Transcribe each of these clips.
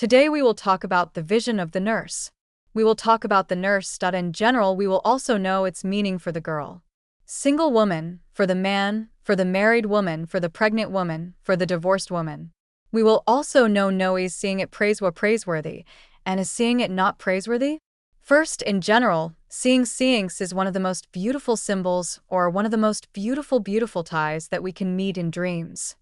Today we will talk about the vision of the nurse. We will talk about the nurse. In general, we will also know its meaning for the girl. Single woman, for the man, for the married woman, for the pregnant woman, for the divorced woman. We will also know no is seeing it praiseworthy, and is seeing it not praiseworthy? First, in general, seeing is one of the most beautiful symbols or one of the most beautiful ties that we can meet in dreams.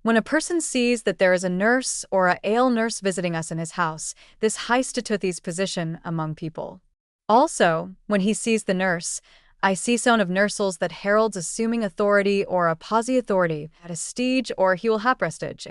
When a person sees that there is a nurse or a ale nurse visiting us in his house, this high status position among people. Also, when he sees the nurse, I see sound of nursels that heralds assuming authority or a posi authority at a stage or he will have prestige.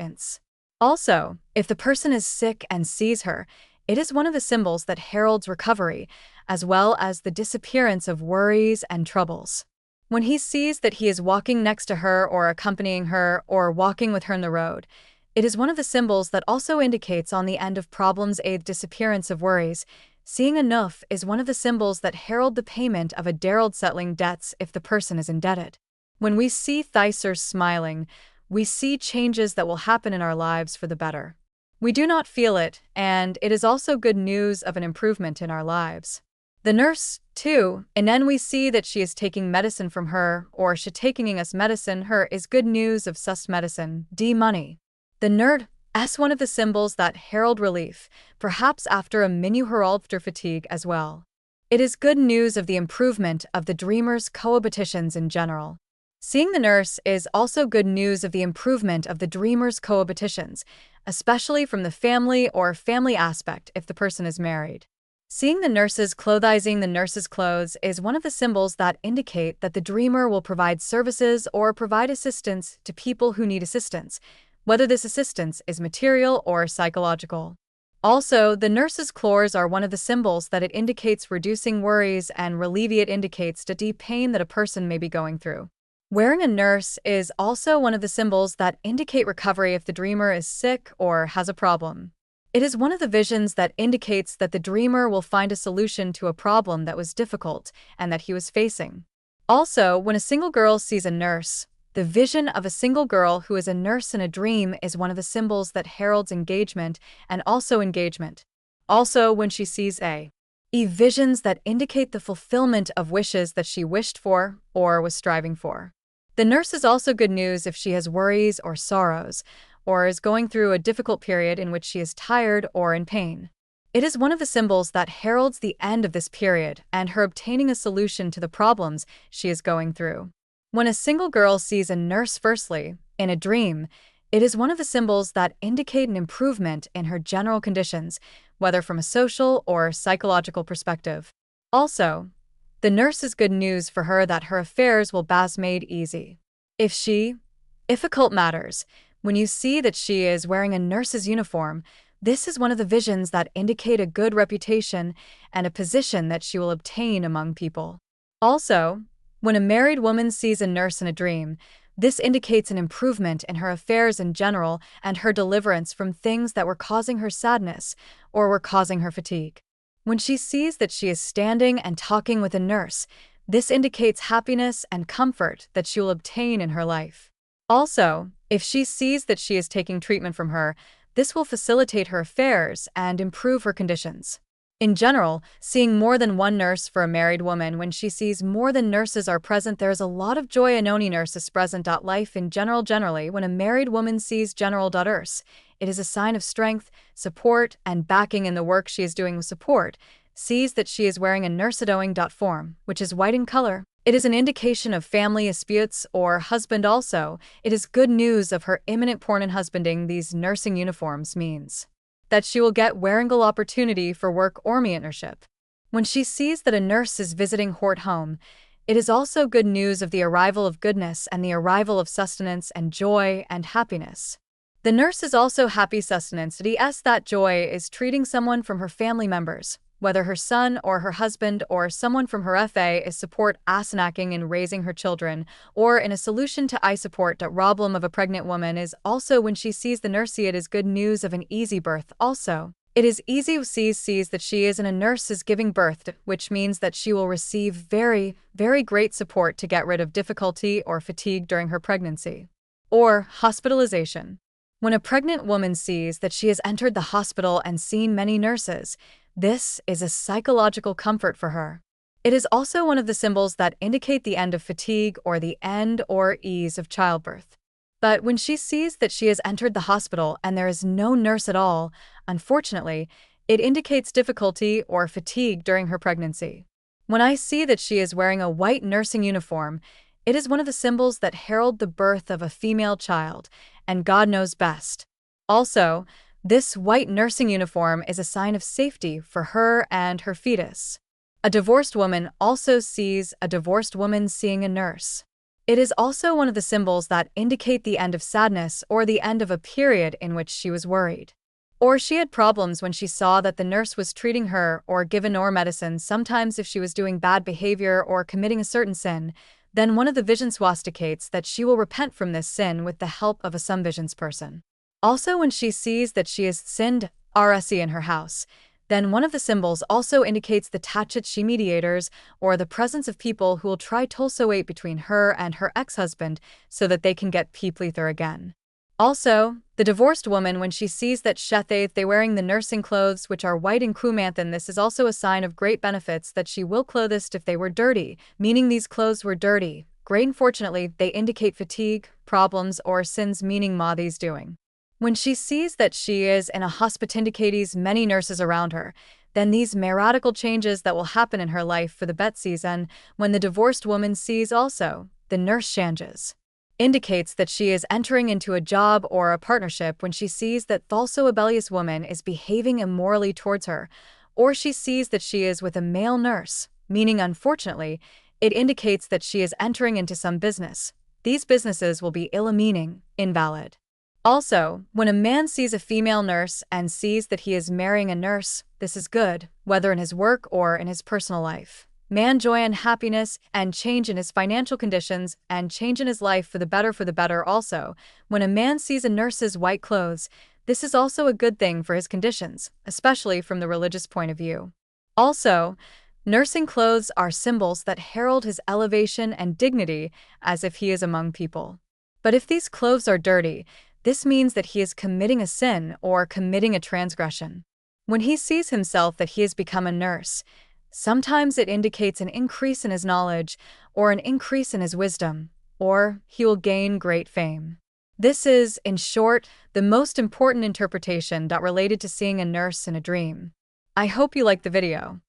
Also, if the person is sick and sees her, it is one of the symbols that heralds recovery, as well as the disappearance of worries and troubles. When he sees that he is walking next to her or accompanying her or walking with her in the road, it is one of the symbols that also indicates on the end of problems a disappearance of worries. Seeing enough is one of the symbols that herald the payment of a derald settling debts if the person is indebted. When we see Thisers smiling, we see changes that will happen in our lives for the better. We do not feel it, and it is also good news of an improvement in our lives. The nurse, too, and then we see that she is taking medicine from her, or she taking us medicine, her is good news of sus medicine, money. The nerd, as one of the symbols that herald relief, perhaps after a minu herald after fatigue as well. It is good news of the improvement of the dreamer's cohabitations in general. Seeing the nurse is also good news of the improvement of the dreamer's cohabitations, especially from the family or family aspect if the person is married. Seeing the nurse's clothes is one of the symbols that indicate that the dreamer will provide services or provide assistance to people who need assistance, whether this assistance is material or psychological. Also, the nurse's claws are one of the symbols that it indicates reducing worries and it indicates the deep pain that a person may be going through. Wearing a nurse is also one of the symbols that indicate recovery if the dreamer is sick or has a problem. It is one of the visions that indicates that the dreamer will find a solution to a problem that was difficult and that he was facing. Also, when a single girl sees a nurse, the vision of a single girl who is a nurse in a dream is one of the symbols that heralds engagement and also engagement. Also, when she sees visions that indicate the fulfillment of wishes that she wished for or was striving for. The nurse is also good news if she has worries or sorrows, or is going through a difficult period in which she is tired or in pain. It is one of the symbols that heralds the end of this period and her obtaining a solution to the problems she is going through. When a single girl sees a nurse firstly, in a dream, it is one of the symbols that indicate an improvement in her general conditions, whether from a social or psychological perspective. Also, the nurse is good news for her that her affairs will be made easy. If occult matters, when you see that she is wearing a nurse's uniform, this is one of the visions that indicate a good reputation and a position that she will obtain among people. Also, when a married woman sees a nurse in a dream, this indicates an improvement in her affairs in general and her deliverance from things that were causing her sadness or were causing her fatigue. When she sees that she is standing and talking with a nurse, this indicates happiness and comfort that she will obtain in her life. Also, if she sees that she is taking treatment from her, this will facilitate her affairs and improve her conditions. In general, seeing more than one nurse for a married woman, when she sees more than nurses are present, there is a lot of joy and only nurses present. Life in generally, when a married woman sees nurse, it is a sign of strength, support, and backing in the work she is doing with support, sees that she is wearing a nursedoing form, which is white in color. It is an indication of family disputes or husband also. It is good news of her imminent porn and husbanding. These nursing uniforms means that she will get wearingle opportunity for work or mentorship. When she sees that a nurse is visiting Hort home, it is also good news of the arrival of goodness and the arrival of sustenance and joy and happiness. The nurse is also happy sustenance that joy is treating someone from her family members, whether her son or her husband or someone from her FA is support asanacking in raising her children or in a solution to support the problem of a pregnant woman is also when she sees the nurse it is good news of an easy birth also. It is easy sees that she is in a nurse is giving birth, which means that she will receive very great support to get rid of difficulty or fatigue during her pregnancy or hospitalization. When a pregnant woman sees that she has entered the hospital and seen many nurses, this is a psychological comfort for her. It is also one of the symbols that indicate the end of fatigue or the end or ease of childbirth. But when she sees that she has entered the hospital and there is no nurse at all, unfortunately, it indicates difficulty or fatigue during her pregnancy. When I see that she is wearing a white nursing uniform, it is one of the symbols that herald the birth of a female child, and God knows best. Also, this white nursing uniform is a sign of safety for her and her fetus. A divorced woman also sees a divorced woman seeing a nurse. It is also one of the symbols that indicate the end of sadness or the end of a period in which she was worried. Or she had problems when she saw that the nurse was treating her or given her medicine. Sometimes if she was doing bad behavior or committing a certain sin, then one of the vision swasticates that she will repent from this sin with the help of a some visions person. Also when she sees that she has sinned RSE in her house, then one of the symbols also indicates the Tachit mediators or the presence of people who will try to wait between her and her ex-husband so that they can get peeplether again. Also, the divorced woman when she sees that Shethaith they wearing the nursing clothes which are white and kumanthan, this is also a sign of great benefits that she will clothest if they were dirty, meaning these clothes were dirty. Great unfortunately, they indicate fatigue, problems, or sins meaning ma these doing. When she sees that she is in a hospitindicates many nurses around her, then these meradical changes that will happen in her life for the bet season when the divorced woman sees also the nurse changes. Indicates that she is entering into a job or a partnership when she sees that Thalso Abelius woman is behaving immorally towards her, or she sees that she is with a male nurse, meaning unfortunately, it indicates that she is entering into some business. These businesses will be ill-meaning, invalid. Also, when a man sees a female nurse and sees that he is marrying a nurse, this is good, whether in his work or in his personal life. Man joy and happiness and change in his financial conditions and change in his life for the better also. When a man sees a nurse's white clothes, this is also a good thing for his conditions, especially from the religious point of view. Also, nursing clothes are symbols that herald his elevation and dignity as if he is among people. But if these clothes are dirty, this means that he is committing a sin or committing a transgression. When he sees himself that he has become a nurse, sometimes it indicates an increase in his knowledge or an increase in his wisdom, or he will gain great fame. This is, in short, the most important interpretation related to seeing a nurse in a dream. I hope you liked the video.